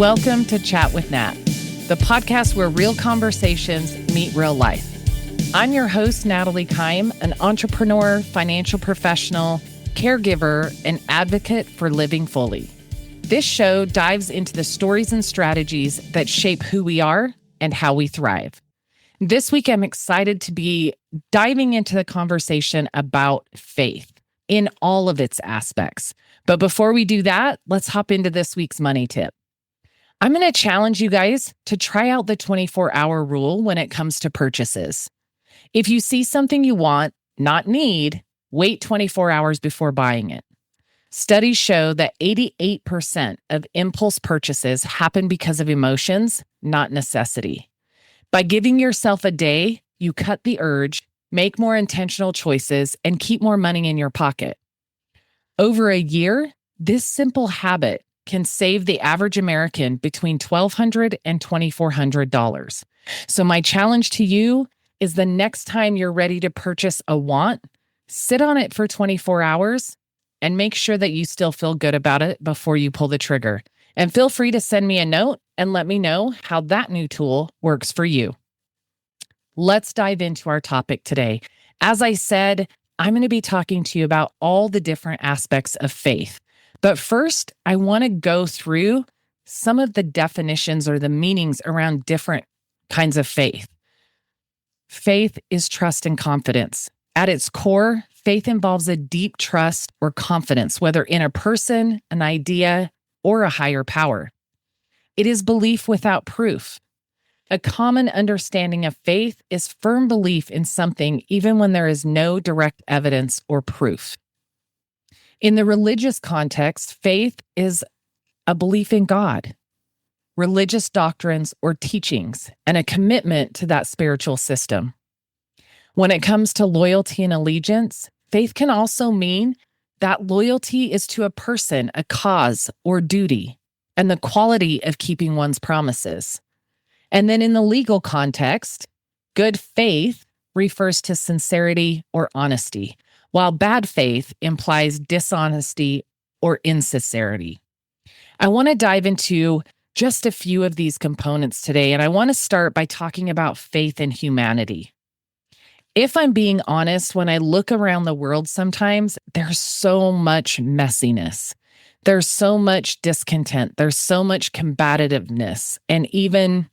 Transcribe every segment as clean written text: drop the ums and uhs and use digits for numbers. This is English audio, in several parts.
Welcome to Chat with Nat, the podcast where real conversations meet real life. I'm your host, Natalie Keim, an entrepreneur, financial professional, caregiver, and advocate for living fully. This show dives into the stories and strategies that shape who we are and how we thrive. This week, I'm excited to be diving into the conversation about faith in all of its aspects. But before we do that, let's hop into this week's money tip. I'm going to challenge you guys to try out the 24-hour rule when it comes to purchases. If you see something you want, not need, wait 24 hours before buying it. Studies show that 88% of impulse purchases happen because of emotions, not necessity. By giving yourself a day, you cut the urge, make more intentional choices, and keep more money in your pocket. Over a year, this simple habit can save the average American between $1,200 and $2,400. So my challenge to you is the next time you're ready to purchase a want, sit on it for 24 hours and make sure that you still feel good about it before you pull the trigger. And feel free to send me a note and let me know how that new tool works for you. Let's dive into our topic today. As I said, I'm going to be talking to you about all the different aspects of faith. But first, I want to go through some of the definitions or the meanings around different kinds of faith. Faith is trust and confidence. At its core, faith involves a deep trust or confidence, whether in a person, an idea, or a higher power. It is belief without proof. A common understanding of faith is firm belief in something even when there is no direct evidence or proof. In the religious context, faith is a belief in God, religious doctrines or teachings, and a commitment to that spiritual system. When it comes to loyalty and allegiance, faith can also mean that loyalty is to a person, a cause, or duty, and the quality of keeping one's promises. And then in the legal context, good faith refers to sincerity or honesty, while bad faith implies dishonesty or insincerity. I want to dive into just a few of these components today, and I want to start by talking about faith in humanity. If I'm being honest, when I look around the world sometimes, there's so much messiness. There's so much discontent. There's so much combativeness and even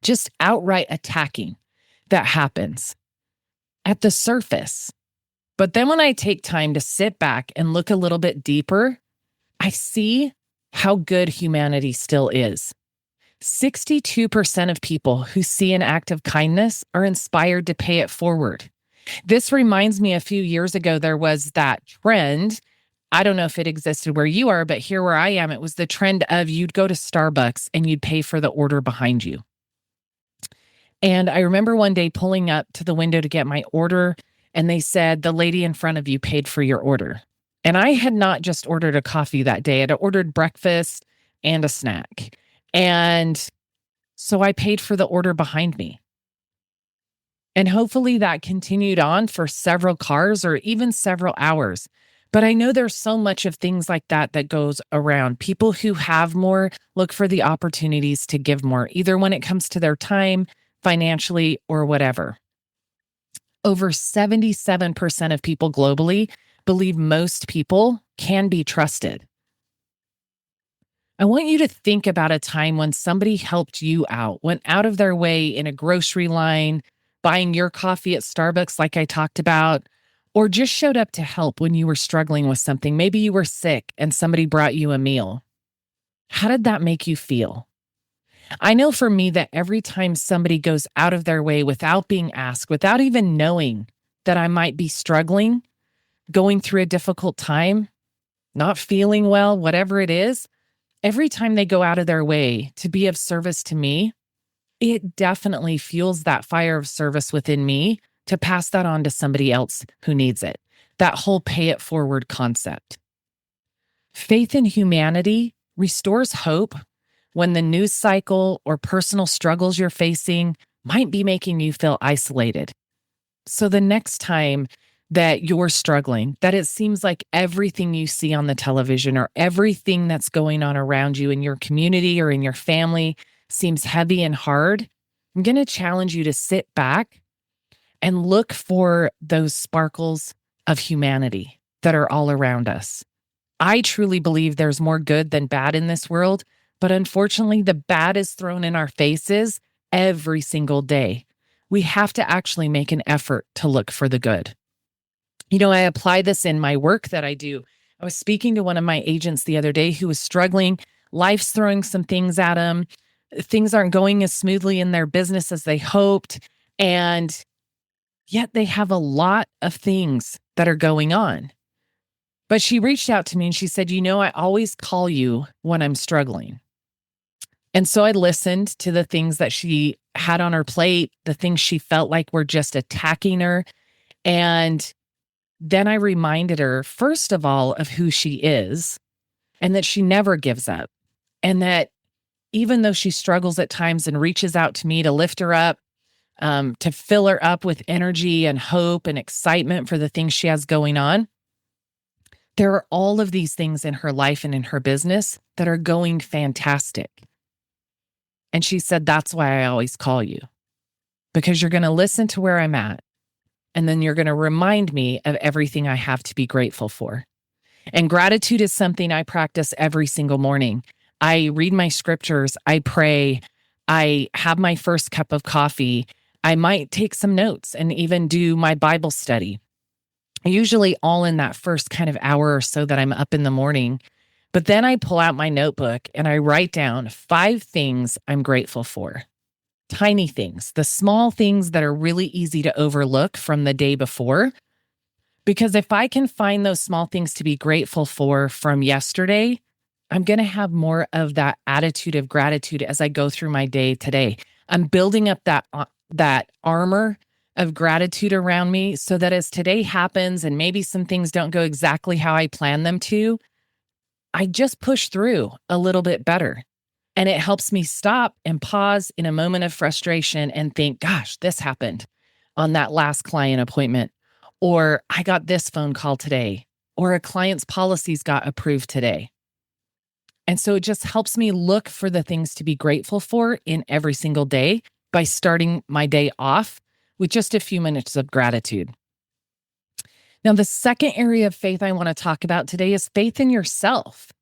just outright attacking that happens at the surface. But then when I take time to sit back and look a little bit deeper, I see how good humanity still is. 62% of people who see an act of kindness are inspired to pay it forward. This reminds me a few years ago, there was that trend. I don't know if it existed where you are, but here where I am, it was the trend of you'd go to Starbucks and you'd pay for the order behind you. And I remember one day pulling up to the window to get my order, and they said, the lady in front of you paid for your order. And I had not just ordered a coffee that day. I had ordered breakfast and a snack. And so I paid for the order behind me. And hopefully that continued on for several cars or even several hours. But I know there's so much of things like that that goes around. People who have more look for the opportunities to give more, either when it comes to their time, financially, or whatever. Over 77% of people globally believe most people can be trusted. I want you to think about a time when somebody helped you out, went out of their way in a grocery line, buying your coffee at Starbucks like I talked about, or just showed up to help when you were struggling with something. Maybe you were sick and somebody brought you a meal. How did that make you feel? I know for me that every time somebody goes out of their way without being asked, without even knowing that I might be struggling, going through a difficult time, not feeling well, whatever it is, every time they go out of their way to be of service to me, it definitely fuels that fire of service within me to pass that on to somebody else who needs it. That whole pay it forward concept. Faith in humanity restores hope when the news cycle or personal struggles you're facing might be making you feel isolated. So the next time that you're struggling, that it seems like everything you see on the television or everything that's going on around you in your community or in your family seems heavy and hard, I'm going to challenge you to sit back and look for those sparkles of humanity that are all around us. I truly believe there's more good than bad in this world, but unfortunately, the bad is thrown in our faces every single day. We have to actually make an effort to look for the good. I apply this in my work that I do. I was speaking to one of my agents the other day who was struggling. Life's throwing some things at him. Things aren't going as smoothly in their business as they hoped. And yet they have a lot of things that are going on. But she reached out to me and she said, I always call you when I'm struggling. And so I listened to the things that she had on her plate, the things she felt like were just attacking her. And then I reminded her, first of all, of who she is and that she never gives up. And that even though she struggles at times and reaches out to me to lift her up, to fill her up with energy and hope and excitement for the things she has going on, there are all of these things in her life and in her business that are going fantastic. And she said, that's why I always call you, because you're going to listen to where I'm at. And then you're going to remind me of everything I have to be grateful for. And gratitude is something I practice every single morning. I read my scriptures, I pray, I have my first cup of coffee. I might take some notes and even do my Bible study. Usually all in that first kind of hour or so that I'm up in the morning. But then I pull out my notebook and I write down 5 things I'm grateful for. Tiny things, the small things that are really easy to overlook from the day before. Because if I can find those small things to be grateful for from yesterday, I'm going to have more of that attitude of gratitude as I go through my day today. I'm building up that armor of gratitude around me so that as today happens and maybe some things don't go exactly how I plan them to, I just push through a little bit better. And it helps me stop and pause in a moment of frustration and think, gosh, this happened on that last client appointment, or I got this phone call today, or a client's policies got approved today. And so it just helps me look for the things to be grateful for in every single day by starting my day off with just a few minutes of gratitude. Now, the second area of faith I want to talk about today is faith in yourself.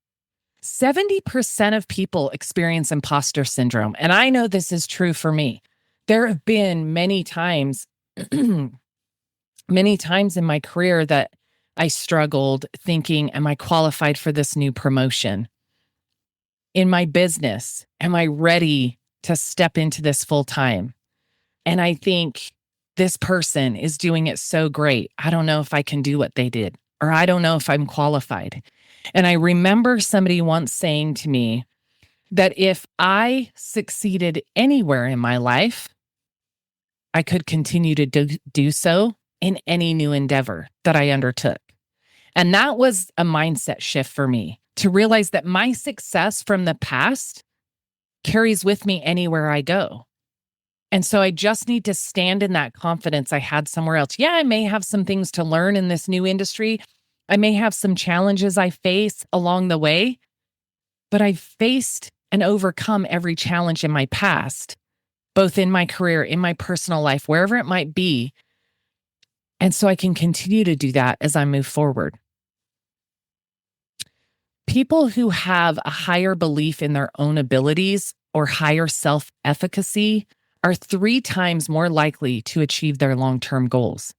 70% of people experience imposter syndrome. And I know this is true for me. There have been many times in my career that I struggled thinking, am I qualified for this new promotion? In my business, am I ready to step into this full time? And I think this person is doing it so great. I don't know if I can do what they did, or I don't know if I'm qualified. And I remember somebody once saying to me that if I succeeded anywhere in my life, I could continue to do so in any new endeavor that I undertook. And that was a mindset shift for me to realize that my success from the past carries with me anywhere I go. And so I just need to stand in that confidence I had somewhere else. Yeah, I may have some things to learn in this new industry. I may have some challenges I face along the way, but I've faced and overcome every challenge in my past, both in my career, in my personal life, wherever it might be. And so I can continue to do that as I move forward. People who have a higher belief in their own abilities or higher self-efficacy are 3 times more likely to achieve their long-term goals.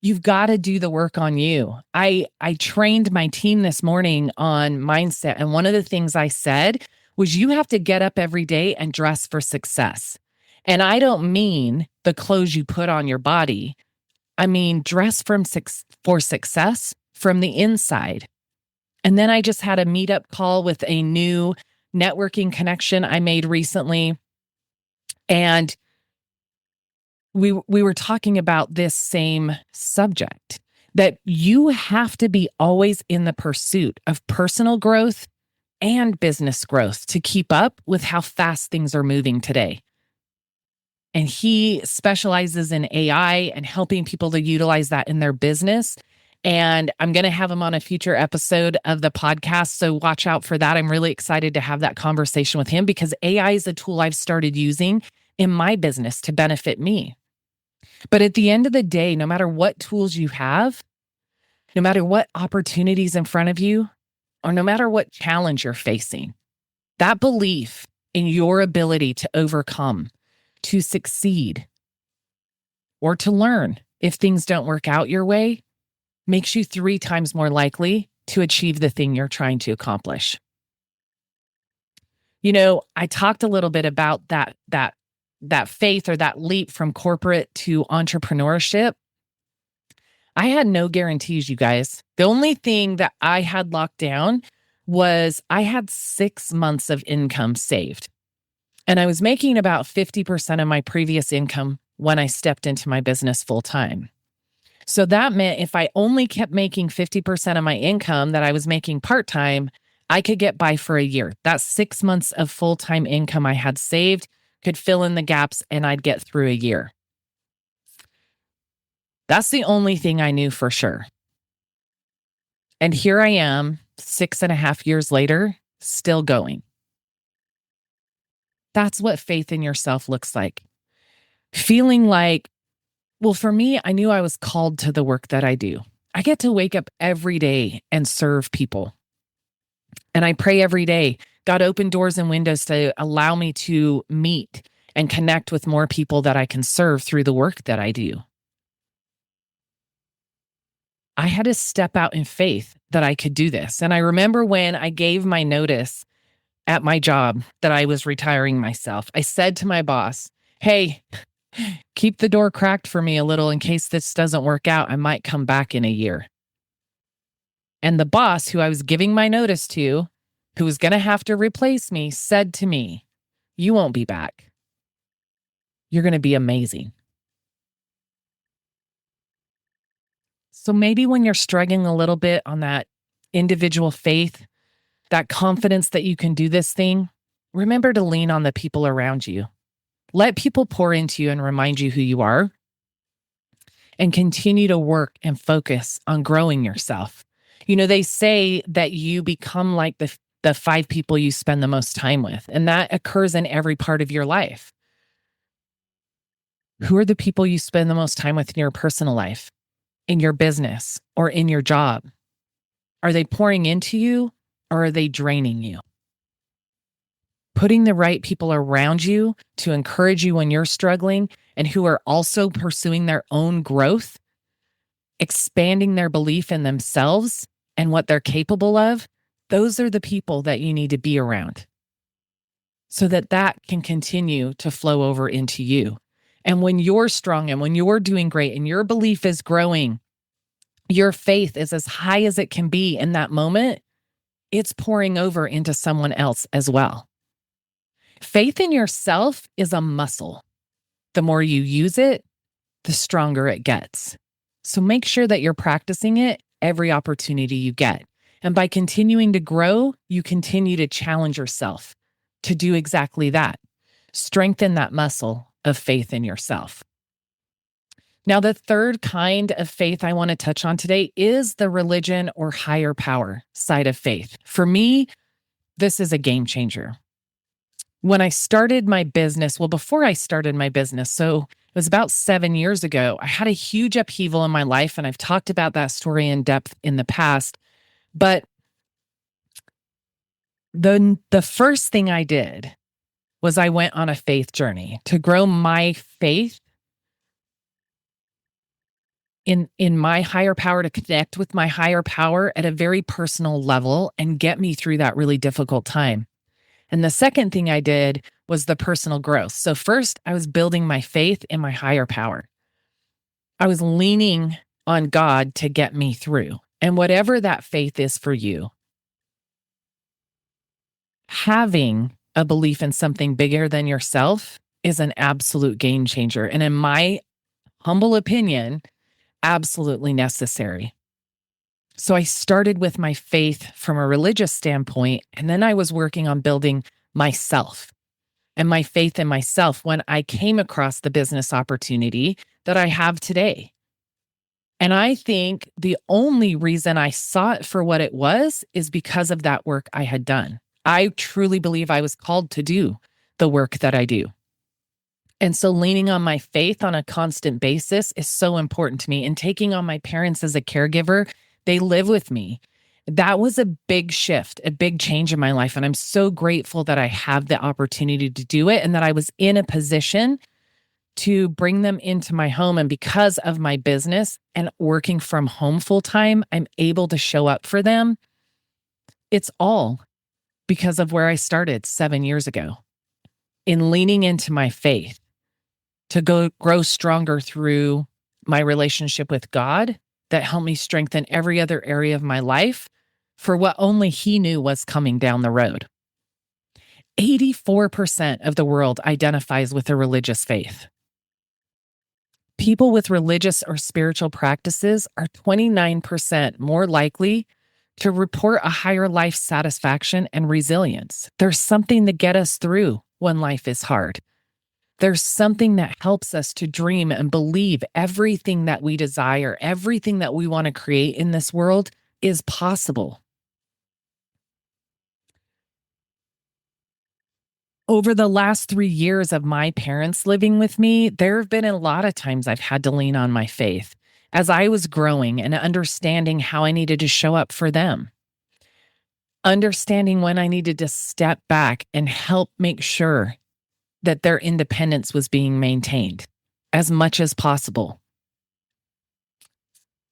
You've got to do the work on you. I trained my team this morning on mindset. And one of the things I said was you have to get up every day and dress for success. And I don't mean the clothes you put on your body. I mean, dress for success from the inside. And then I just had a meetup call with a new networking connection I made recently. And we were talking about this same subject, that you have to be always in the pursuit of personal growth and business growth to keep up with how fast things are moving today. and he specializes in AI and helping people to utilize that in their business. And I'm going to have him on a future episode of the podcast. So watch out for that. I'm really excited to have that conversation with him because AI is a tool I've started using in my business to benefit me. But at the end of the day, no matter what tools you have, no matter what opportunities in front of you, or no matter what challenge you're facing, that belief in your ability to overcome, to succeed, or to learn if things don't work out your way makes you 3 times more likely to achieve the thing you're trying to accomplish. You know, I talked a little bit about that faith or that leap from corporate to entrepreneurship. I had no guarantees, you guys. The only thing that I had locked down was I had 6 months of income saved. And I was making about 50% of my previous income when I stepped into my business full time. So that meant if I only kept making 50% of my income that I was making part-time, I could get by for a year. That's 6 months of full-time income I had saved, could fill in the gaps, and I'd get through a year. That's the only thing I knew for sure. And here I am, 6.5 years later, still going. That's what faith in yourself looks like. Feeling like, well, for me, I knew I was called to the work that I do. I get to wake up every day and serve people. And I pray every day, God, open doors and windows to allow me to meet and connect with more people that I can serve through the work that I do. I had to step out in faith that I could do this. And I remember when I gave my notice at my job that I was retiring myself, I said to my boss, hey, keep the door cracked for me a little in case this doesn't work out. I might come back in a year. And the boss who I was giving my notice to, who was going to have to replace me, said to me, you won't be back. You're going to be amazing. So maybe when you're struggling a little bit on that individual faith, that confidence that you can do this thing, remember to lean on the people around you. Let people pour into you and remind you who you are, and continue to work and focus on growing yourself. You know, they say that you become like the 5 people you spend the most time with, and that occurs in every part of your life. Who are the people you spend the most time with in your personal life, in your business, or in your job? Are they pouring into you, or are they draining you? Putting the right people around you to encourage you when you're struggling and who are also pursuing their own growth, expanding their belief in themselves and what they're capable of, those are the people that you need to be around so that that can continue to flow over into you. And when you're strong and when you're doing great and your belief is growing, your faith is as high as it can be in that moment, it's pouring over into someone else as well. Faith in yourself is a muscle. The more you use it, the stronger it gets. So make sure that you're practicing it every opportunity you get. And by continuing to grow, you continue to challenge yourself to do exactly that. Strengthen that muscle of faith in yourself. Now, the third kind of faith I want to touch on today is the religion or higher power side of faith. For me, this is a game changer. When I started my business, before I started my business, so it was about 7 years ago, I had a huge upheaval in my life, and I've talked about that story in depth in the past. But the first thing I did was I went on a faith journey to grow my faith in my higher power, to connect with my higher power at a very personal level and get me through that really difficult time. And the second thing I did was the personal growth. So first, I was building my faith in my higher power. I was leaning on God to get me through. And whatever that faith is for you, having a belief in something bigger than yourself is an absolute game changer. And in my humble opinion, absolutely necessary. So I started with my faith from a religious standpoint, and then I was working on building myself. and my faith in myself when I came across the business opportunity that I have today. And I think the only reason I saw it for what it was is because of that work I had done. I truly believe I was called to do the work that I do. And so leaning on my faith on a constant basis is so important to me. And taking on my parents as a caregiver, they live with me. That was a big shift, a big change in my life. And I'm so grateful that I have the opportunity to do it and that I was in a position to bring them into my home. And because of my business and working from home full time, I'm able to show up for them. It's all because of where I started 7 years ago in leaning into my faith to grow stronger through my relationship with God that helped me strengthen every other area of my life for what only He knew was coming down the road. 84% of the world identifies with a religious faith. People with religious or spiritual practices are 29% more likely to report a higher life satisfaction and resilience. There's something to get us through when life is hard. There's something that helps us to dream and believe everything that we desire, everything that we want to create in this world is possible. Over the last 3 years of my parents living with me, there have been a lot of times I've had to lean on my faith as I was growing and understanding how I needed to show up for them. Understanding when I needed to step back and help make sure that their independence was being maintained as much as possible.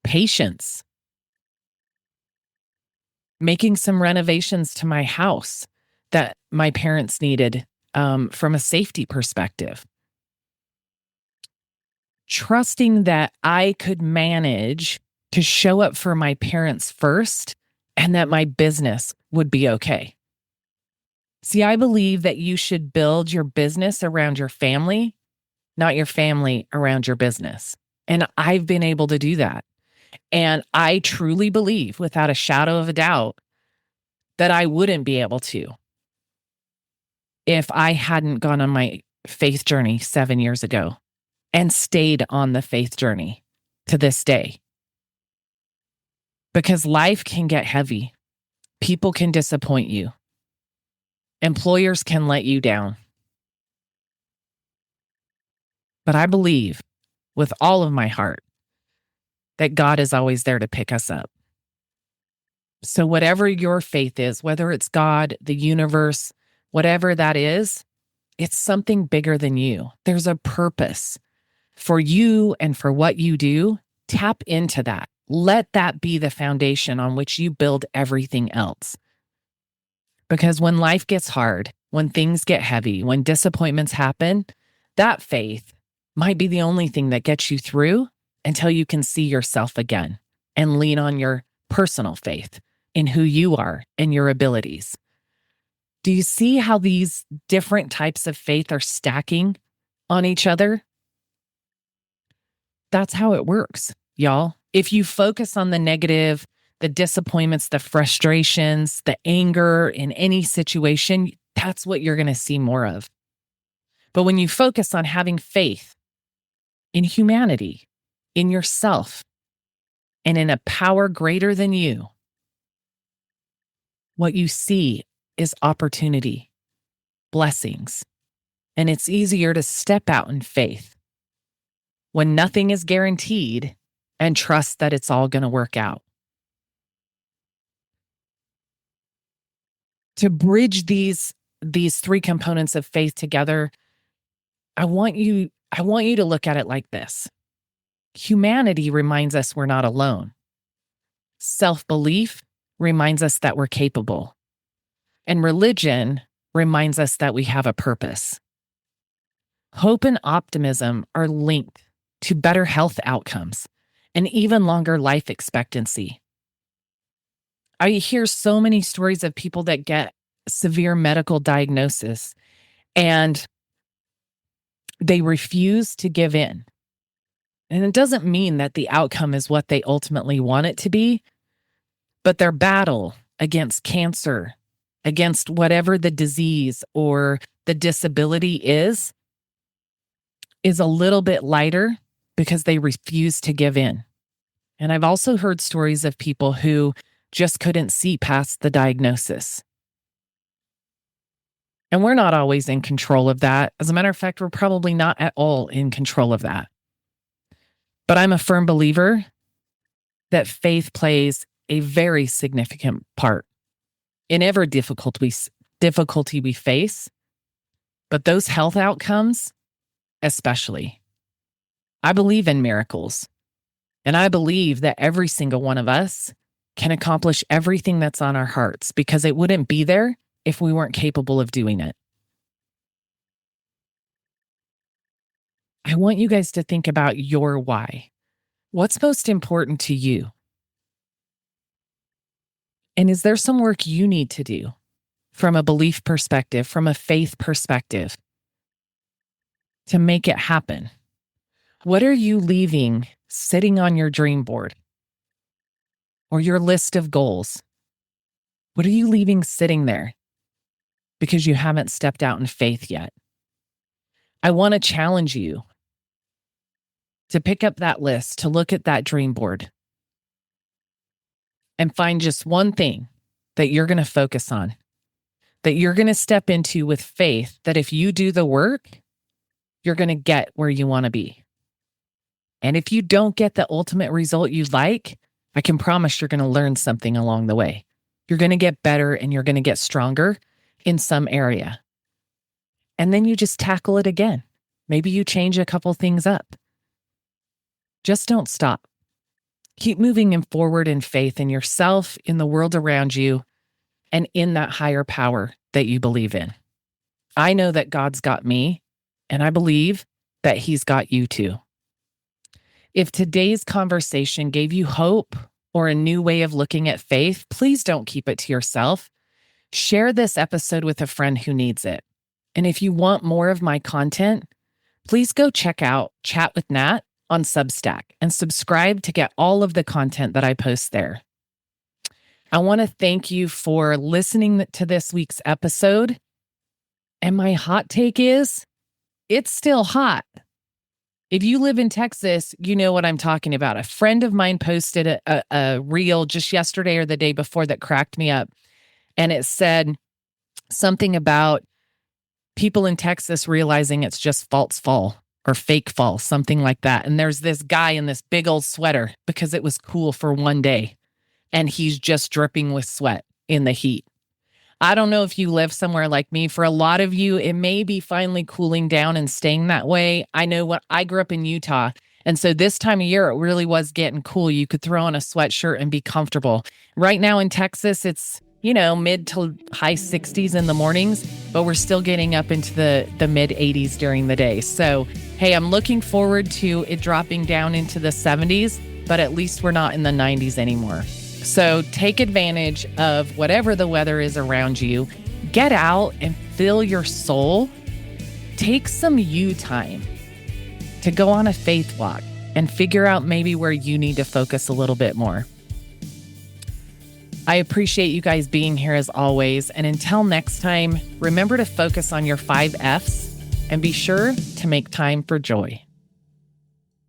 Patience. Making some renovations to my house that my parents needed from a safety perspective. Trusting that I could manage to show up for my parents first and that my business would be okay. See, I believe that you should build your business around your family, not your family around your business. And I've been able to do that. And I truly believe, without a shadow of a doubt, that I wouldn't be able to if I hadn't gone on my faith journey 7 years ago and stayed on the faith journey to this day. Because life can get heavy. People can disappoint you. Employers can let you down. But I believe with all of my heart that God is always there to pick us up. So whatever your faith is, whether it's God, the universe, whatever that is, it's something bigger than you. There's a purpose for you and for what you do. Tap into that. Let that be the foundation on which you build everything else. Because when life gets hard, when things get heavy, when disappointments happen, that faith might be the only thing that gets you through until you can see yourself again and lean on your personal faith in who you are and your abilities. Do you see how these different types of faith are stacking on each other? That's how it works, y'all. If you focus on the negative, the disappointments, the frustrations, the anger in any situation, that's what you're going to see more of. But when you focus on having faith in humanity, in yourself, and in a power greater than you, what you see is opportunity, blessings, and it's easier to step out in faith when nothing is guaranteed and trust that it's all going to work out. To bridge these three components of faith together, I want you to look at it like this. Humanity reminds us we're not alone. Self-belief reminds us that we're capable. And religion reminds us that we have a purpose. Hope and optimism are linked to better health outcomes and even longer life expectancy. I hear so many stories of people that get severe medical diagnosis and they refuse to give in. And it doesn't mean that the outcome is what they ultimately want it to be, but their battle against cancer against whatever the disease or the disability is a little bit lighter because they refuse to give in. And I've also heard stories of people who just couldn't see past the diagnosis. And we're not always in control of that. As a matter of fact, we're probably not at all in control of that. But I'm a firm believer that faith plays a very significant part in every difficulty we face, but those health outcomes especially. I believe in miracles, and I believe that every single one of us can accomplish everything that's on our hearts because it wouldn't be there if we weren't capable of doing it. I want you guys to think about your why. What's most important to you? And is there some work you need to do from a belief perspective, from a faith perspective, to make it happen? What are you leaving sitting on your dream board or your list of goals? What are you leaving sitting there because you haven't stepped out in faith yet? I want to challenge you to pick up that list, to look at that dream board and find just one thing that you're going to focus on, that you're going to step into with faith, that if you do the work, you're going to get where you want to be. And if you don't get the ultimate result you'd like, I can promise you're going to learn something along the way. You're going to get better and you're going to get stronger in some area. And then you just tackle it again. Maybe you change a couple things up. Just don't stop. Keep moving forward in faith in yourself, in the world around you, and in that higher power that you believe in. I know that God's got me, and I believe that He's got you too. If today's conversation gave you hope or a new way of looking at faith, please don't keep it to yourself. Share this episode with a friend who needs it. And if you want more of my content, please go check out Chat with Nat on Substack and subscribe to get all of the content that I post there. I want to thank you for listening to this week's episode. And my hot take is, it's still hot. If you live in Texas, you know what I'm talking about. A friend of mine posted a reel just yesterday or the day before that cracked me up. And it said something about people in Texas realizing it's just false fall or fake fall, something like that. And there's this guy in this big old sweater because it was cool for one day. And he's just dripping with sweat in the heat. I don't know if you live somewhere like me. For a lot of you, it may be finally cooling down and staying that way. I know what I grew up in Utah. And so this time of year, it really was getting cool. You could throw on a sweatshirt and be comfortable. Right now in Texas, it's, mid to high 60s in the mornings, but we're still getting up into the mid 80s during the day. So, hey, I'm looking forward to it dropping down into the 70s, but at least we're not in the 90s anymore. So take advantage of whatever the weather is around you. Get out and fill your soul. Take some you time to go on a faith walk and figure out maybe where you need to focus a little bit more. I appreciate you guys being here as always. And until next time, remember to focus on your 5 F's and be sure to make time for joy.